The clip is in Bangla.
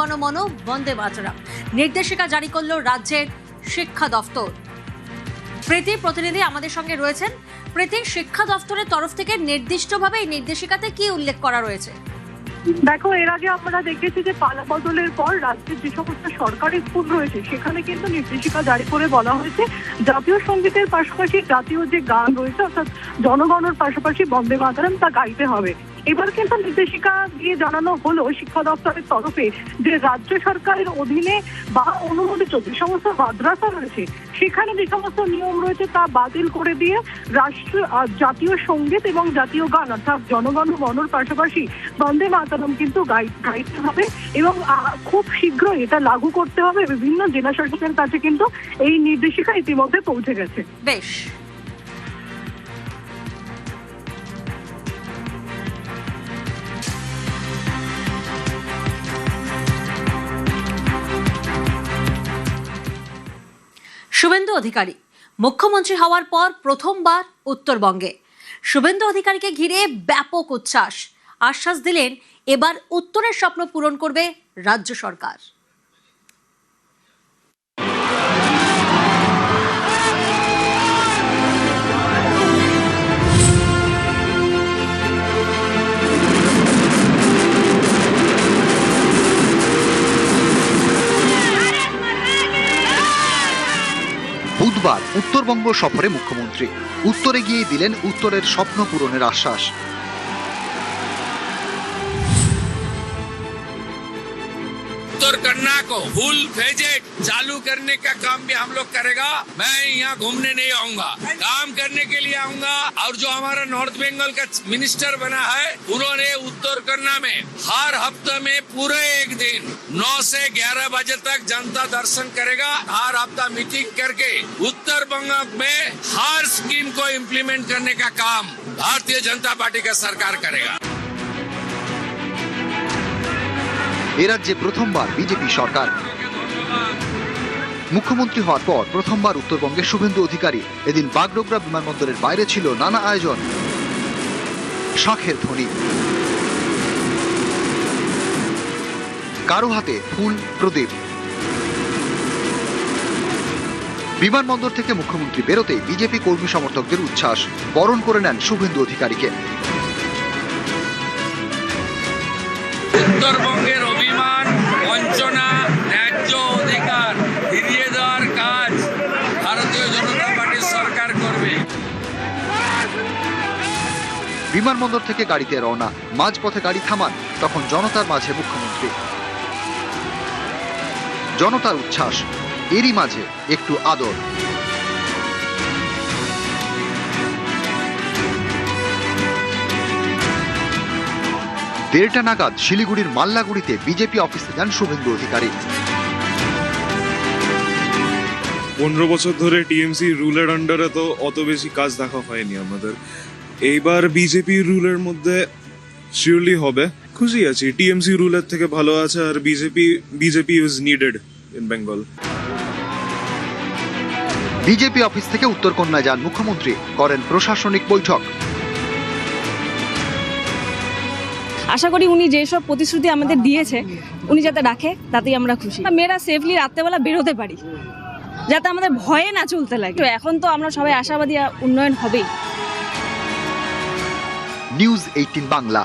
জনগণ মন বন্দে মাতরম নির্দেশিকা জারি করল রাজ্যের শিক্ষা দফতর। প্রীতি প্রতিনিধি আমাদের সঙ্গে রয়েছেন। প্রীতি, শিক্ষা দফতরের তরফ থেকে নির্দিষ্টভাবে এই নির্দেশিকাতে কি উল্লেখ করা রয়েছে? দেখো, এর আগে আমরা দেখেছি যে পালা বদলের পর রাজ্যের যে সমস্ত সরকারি স্কুল রয়েছে সেখানে কিন্তু নির্দেশিকা জারি করে বলা হয়েছে জাতীয় সঙ্গীতের পাশাপাশি জাতীয় যে গান রয়েছে অর্থাৎ জনগণের পাশাপাশি বন্দে মাতরম তা গাইতে হবে। এবার কিন্তু নির্দেশিকা দিয়ে জানানো হলো শিক্ষা দপ্তরের তরফে যে রাজ্য সরকারের অধীনে বা অনুমোদিত যে সমস্ত মাদ্রাসা রয়েছে সেখানে যে সমস্ত নিয়ম রয়েছে তা বাতিল করে দিয়ে জাতীয় সঙ্গীত এবং জাতীয় গান অর্থাৎ জনগণ মনর পাশাপাশি বন্দে মাতরম কিন্তু গাইতে হবে এবং খুব শীঘ্রই এটা লাগু করতে হবে। বিভিন্ন জেলা শাসকের কাছে কিন্তু এই নির্দেশিকা ইতিমধ্যে পৌঁছে গেছে। বেশ, শুভেন্দু অধিকারী মুখ্যমন্ত্রী হওয়ার পর প্রথমবার উত্তরবঙ্গে। শুভেন্দু অধিকারীকে ঘিরে ব্যাপক উচ্ছ্বাস। আশ্বাস দিলেন এবার উত্তরের স্বপ্ন পূরণ করবে রাজ্য সরকার। বুধবার উত্তরবঙ্গ সফরে মুখ্যমন্ত্রী উত্তরে গিয়ে দিলেন উত্তরের স্বপ্ন পূরণের আশ্বাস। उत्तर करना को फुल फेजेड चालू करने का काम भी हम लोग करेगा। मैं यहाँ घूमने नहीं आऊंगा, काम करने के लिए आऊंगा। और जो हमारा नॉर्थ बंगाल का मिनिस्टर बना है उन्होंने उत्तर करना में हर हफ्ते में पूरे एक दिन 9 से 11 बजे तक जनता दर्शन करेगा। हर हफ्ता मीटिंग करके उत्तर बंगाल में हर स्कीम को इम्प्लीमेंट करने का काम भारतीय जनता पार्टी का सरकार करेगा। এ রাজ্যে প্রথমবার বিজেপি সরকার। মুখ্যমন্ত্রী হওয়ার পর প্রথমবার উত্তরবঙ্গে শুভেন্দু অধিকারী। এদিন বাগডোগরা বিমানবন্দরের বাইরে ছিল নানা আয়োজন, শাঁখের ধ্বনি, কারো হাতে ফুল প্রদীপ। বিমানবন্দর থেকে মুখ্যমন্ত্রী বেরোতে বিজেপি কর্মী সমর্থকদের উচ্ছ্বাস। বরণ করে নেন শুভেন্দু অধিকারীকে। উত্তরবঙ্গের অভিমান, বঞ্চনা, ন্যায্য অধিকার ফিরিয়ে দেওয়ার কাজ ভারতীয় জনতা পার্টির সরকার করবে। বিমানবন্দর থেকে গাড়িতে রওনা, মাঝপথে গাড়ি থামান, তখন জনতার মাঝে মুখ্যমন্ত্রী। জনতার উচ্ছ্বাস, এরই মাঝে একটু আদর। দেড়টা নাগাদ শিলিগুড়ির মাল্লাগুড়িতে বিজেপি অফিসে যান শুভেন্দু অধিকারী। 15 বছর ধরে টিএমসি রুলের আন্ডারে তো অত বেশি কাজ দেখা হয়নি আমাদের। এইবার বিজেপি রুলের মধ্যে শিওরলি হবে। খুশি আছি, টিএমসি রুলের থেকে ভালো আছে আর BJP is needed in Bengal. BJP office থেকে উত্তরকন্যায় যান মুখ্যমন্ত্রী, করেন প্রশাসনিক বৈঠক। আশা করি উনি যেসব প্রতিশ্রুতি আমাদের দিয়েছে উনি যাতে রাখে তাতেই আমরা খুশি। মেয়েরা সেফলি রাত্রেবেলা বেরোতে পারি, যাতে আমাদের ভয়ে না চলতে লাগে। এখন তো আমরা সবাই আশাবাদী উন্নয়ন হবেই। নিউজ 18 বাংলা।